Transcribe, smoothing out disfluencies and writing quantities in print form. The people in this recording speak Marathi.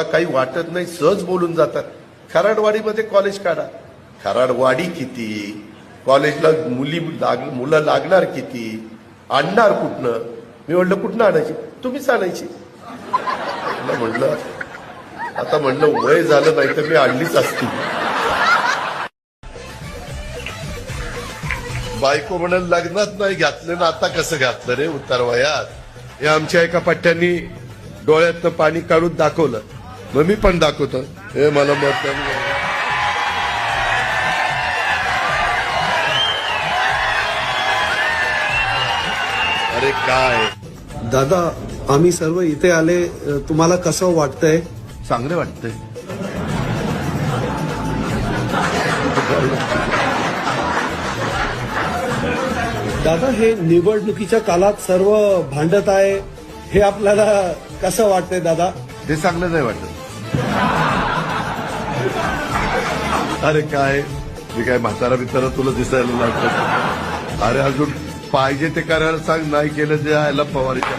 काही वाटत नाही, सहज बोलून जातात. खराडवाडीमध्ये कॉलेज काढा. खराडवाडी किती, कॉलेजला मुलं लागणार किती, आणणार कुठनं? मी म्हणलं कुठनं आणायची? तुम्हीच आणायची. म्हणलं आता वय झालं नाही तर मी आणलीच असती. बायको म्हणाल लग्नात नाही घातलं ना, आता कसं घातलं रे उतार वयात? हे आमच्या एका पट्ट्यांनी डोळ्यातनं पाणी काढून दाखवलं. मग मी पण दाखवतो. हे मला मत. अरे काय दादा, आम्ही सर्व इथे आले, तुम्हाला कसं वाटतंय? चांगलं वाटतंय. दादा, हे निवडणुकीच्या काळात सर्व भांडत आहे, हे आपल्याला कसं वाटतंय दादा? ते चांगलं नाही वाटत. अरे काय मी काय म्हातारा बितारा तुला दिसायला लागतं? अरे अजून पाहिजे ते करायला सांग, नाही केलं ते यायला पवारीच्या